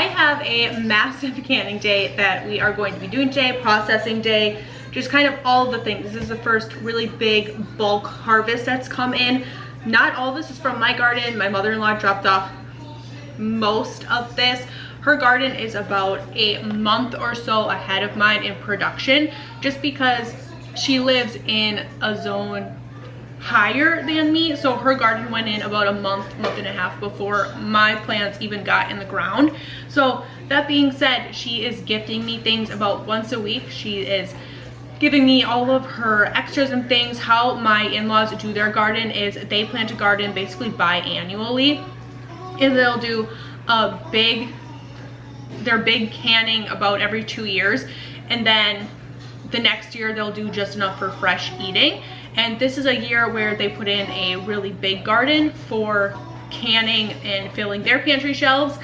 I have a massive canning day that we are going to be doing today, processing day, just kind of all of the things. This is the first really big bulk harvest that's come in. Not all this is from my garden. My mother-in-law dropped off most of this. Her garden is about a month or so ahead of mine in production, just because she lives in a zone higher than me. So her garden went in about a month and a half before my plants even got in the ground. So that being said, she is gifting me things about once a week. She is giving me all of her extras and things. How my in-laws do their garden is they plant a garden basically biannually, and they'll do their big canning about every 2 years, and then the next year they'll do just enough for fresh eating. And this is a year where they put in a really big garden for canning and filling their pantry shelves,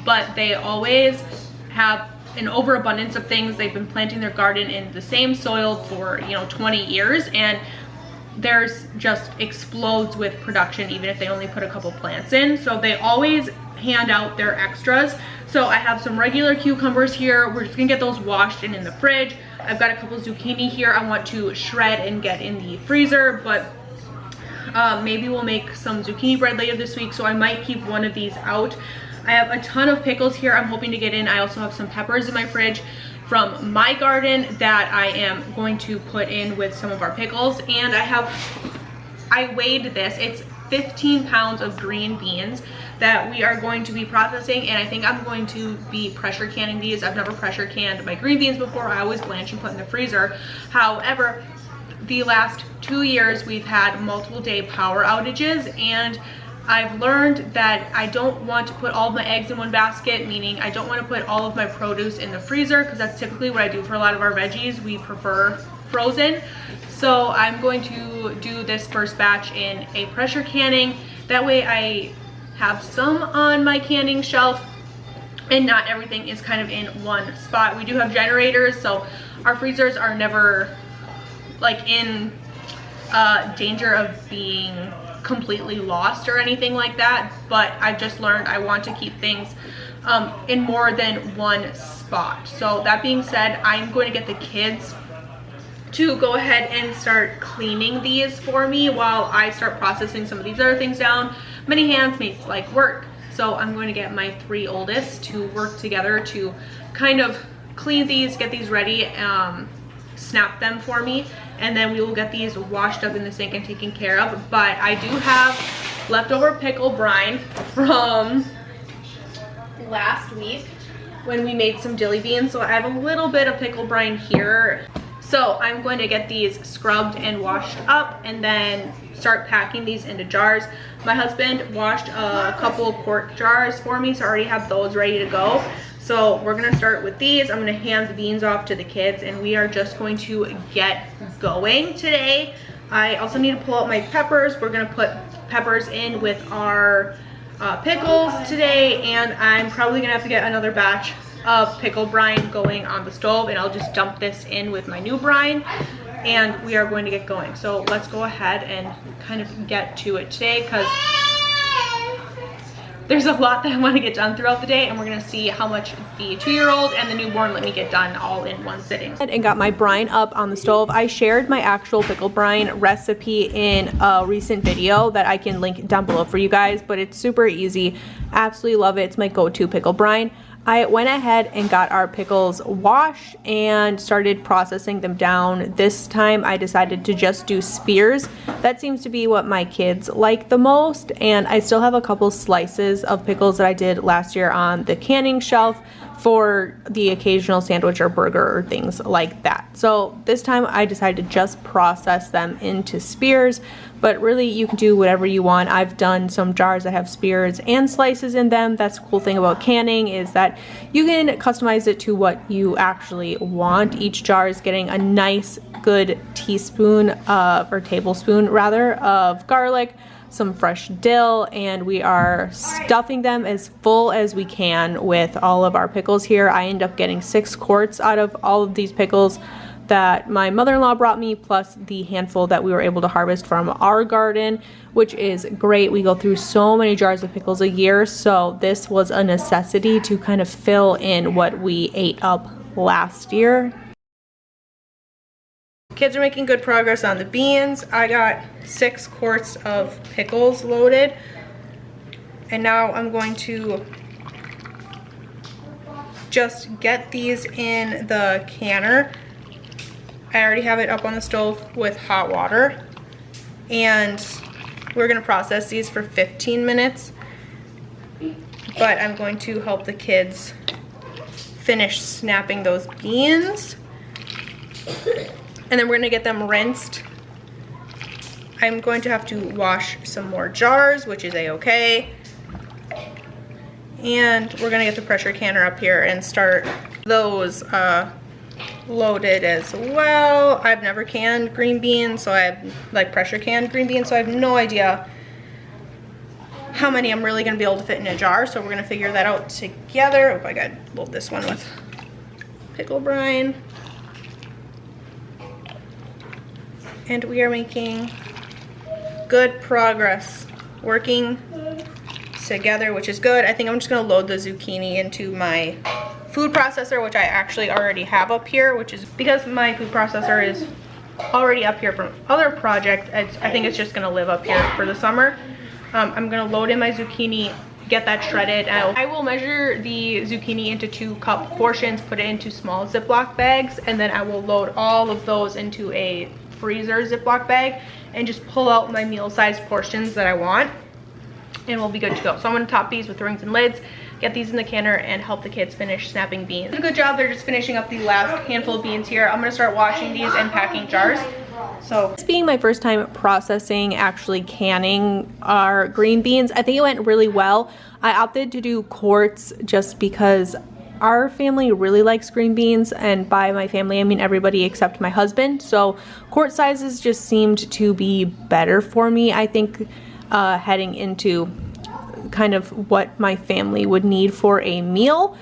but they always have an overabundance of things. They've been planting their garden in the same soil for 20 years, and theirs just explodes with production even if they only put a couple plants in. So they always hand out their extras. So I have some regular cucumbers here. We're just gonna get those washed and in the fridge. I've got a couple zucchini here I want to shred and get in the freezer, but maybe we'll make some zucchini bread later this week, so I might keep one of these out. I have a ton of pickles here I'm hoping to get in. I also have some peppers in my fridge from my garden that I am going to put in with some of our pickles. And I weighed this. It's 15 pounds of green beans that we are going to be processing, and I think I'm going to be pressure canning these. I've never pressure canned my green beans before. I always blanch and put in the freezer. However, the last 2 years we've had multiple day power outages, and I've learned that I don't want to put all of my eggs in one basket, meaning I don't want to put all of my produce in the freezer, because that's typically what I do for a lot of our veggies. We prefer frozen. So I'm going to do this first batch in a pressure canning. That way I have some on my canning shelf and not everything is kind of in one spot. We do have generators, so our freezers are never like in danger of being completely lost or anything like that, but I've just learned I want to keep things in more than one spot. So that being said, I'm going to get the kids to go ahead and start cleaning these for me while I start processing some of these other things down. Many hands makes like work, so I'm going to get my 3 oldest to work together to kind of clean these, get these ready, snap them for me, and then we will get these washed up in the sink and taken care of. But I do have leftover pickle brine from last week when we made some dilly beans, so I have a little bit of pickle brine here. So I'm going to get these scrubbed and washed up and then start packing these into jars. My husband washed a couple quart jars for me, so I already have those ready to go. So we're gonna start with these. I'm gonna hand the beans off to the kids, and we are just going to get going today. I also need to pull out my peppers. We're gonna put peppers in with our pickles today, and I'm probably gonna have to get another batch of pickle brine going on the stove, and I'll just dump this in with my new brine, and we are going to get going. So let's go ahead and kind of get to it today, because there's a lot that I want to get done throughout the day, and we're going to see how much the 2-year-old and the newborn let me get done all in one sitting. And got my brine up on the stove. I shared my actual pickle brine recipe in a recent video that I can link down below for you guys, but it's super easy. Absolutely love it. It's my go-to pickle brine. I went ahead and got our pickles washed and started processing them down. This time I decided to just do spears. That seems to be what my kids like the most, and I still have a couple slices of pickles that I did last year on the canning shelf for the occasional sandwich or burger or things like that. So this time I decided to just process them into spears, but really you can do whatever you want. I've done some jars that have spears and slices in them. That's the cool thing about canning, is that you can customize it to what you actually want. Each jar is getting a nice good teaspoon of, or tablespoon rather, of garlic, some fresh dill, and we are stuffing them as full as we can with all of our pickles here. I end up getting 6 quarts out of all of these pickles that my mother-in-law brought me, plus the handful that we were able to harvest from our garden, which is great. We go through so many jars of pickles a year, so this was a necessity to kind of fill in what we ate up last year. Kids are making good progress on the beans. I got 6 quarts of pickles loaded, and now I'm going to just get these in the canner. I already have it up on the stove with hot water, and we're gonna process these for 15 minutes, but I'm going to help the kids finish snapping those beans, and then we're gonna get them rinsed. I'm going to have to wash some more jars, which is a-okay. And we're gonna get the pressure canner up here and start those loaded as well. I've never canned green beans, so I have like pressure canned green beans, so I have no idea how many I'm really gonna be able to fit in a jar. So we're gonna figure that out together. Oh, I gotta load this one with pickle brine. And we are making good progress, working together, which is good. I think I'm just gonna load the zucchini into my food processor, which I actually already have up here, which is because my food processor is already up here from other projects. I think it's just gonna live up here for the summer. I'm gonna load in my zucchini, get that shredded. I will measure the zucchini into 2-cup portions, put it into small Ziploc bags, and then I will load all of those into a freezer Ziploc bag and just pull out my meal-sized portions that I want, and we'll be good to go. So I'm gonna top these with rings and lids, get these in the canner, and help the kids finish snapping beans. Good job, they're just finishing up the last handful of beans here. I'm gonna start washing these and packing jars. So this being my first time processing, actually canning our green beans, I think it went really well. I opted to do quarts just because our family really likes green beans, and by my family I mean everybody except my husband. So quart sizes just seemed to be better for me, I think, heading into kind of what my family would need for a meal.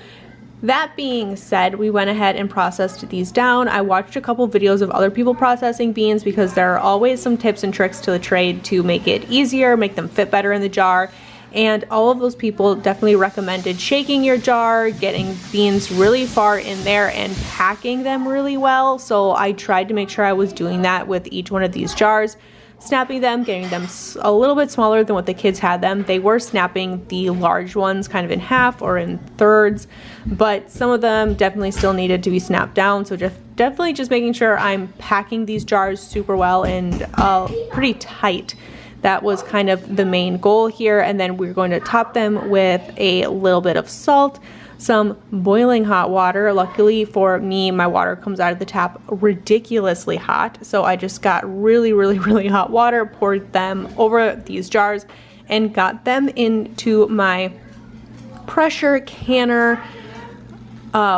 That being said, we went ahead and processed these down. I watched a couple videos of other people processing beans because there are always some tips and tricks to the trade to make it easier, make them fit better in the jar. And all of those people definitely recommended shaking your jar, getting beans really far in there, and packing them really well. So I tried to make sure I was doing that with each one of these jars. Snapping them, getting them a little bit smaller than what the kids had them. They were snapping the large ones kind of in half or in thirds, but some of them definitely still needed to be snapped down. So definitely just making sure I'm packing these jars super well and pretty tight. That was kind of the main goal here. And then we're going to top them with a little bit of salt, some boiling hot water. Luckily for me, my water comes out of the tap ridiculously hot. So I just got really hot water, poured them over these jars, and got them into my pressure canner.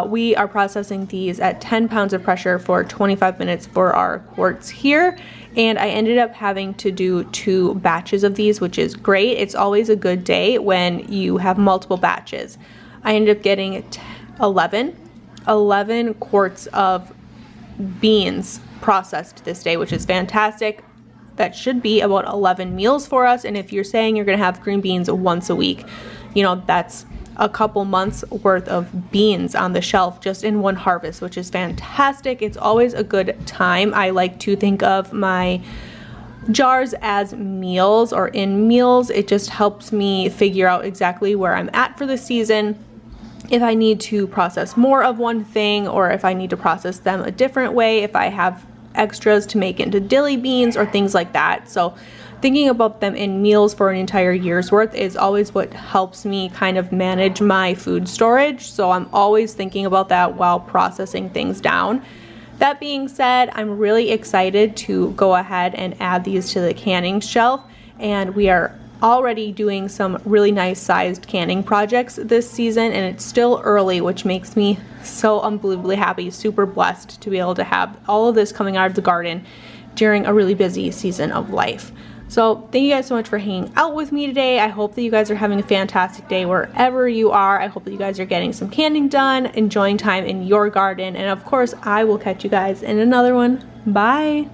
We are processing these at 10 pounds of pressure for 25 minutes for our quarts here. And I ended up having to do 2 batches of these, which is great. It's always a good day when you have multiple batches. I ended up getting 11 quarts of beans processed this day, which is fantastic. That should be about 11 meals for us. And if you're saying you're gonna have green beans once a week, you know, that's a couple months worth of beans on the shelf just in one harvest, which is fantastic. It's always a good time. I like to think of my jars as meals or in meals. It just helps me figure out exactly where I'm at for the season, if I need to process more of one thing or if I need to process them a different way, if I have extras to make into dilly beans or things like that. So thinking about them in meals for an entire year's worth is always what helps me kind of manage my food storage. So I'm always thinking about that while processing things down. That being said, I'm really excited to go ahead and add these to the canning shelf, and we are already doing some really nice sized canning projects this season, and it's still early, which makes me so unbelievably happy, super blessed to be able to have all of this coming out of the garden during a really busy season of life. So thank you guys so much for hanging out with me today. I hope that you guys are having a fantastic day wherever you are. I hope that you guys are getting some canning done, enjoying time in your garden, and of course I will catch you guys in another one. Bye.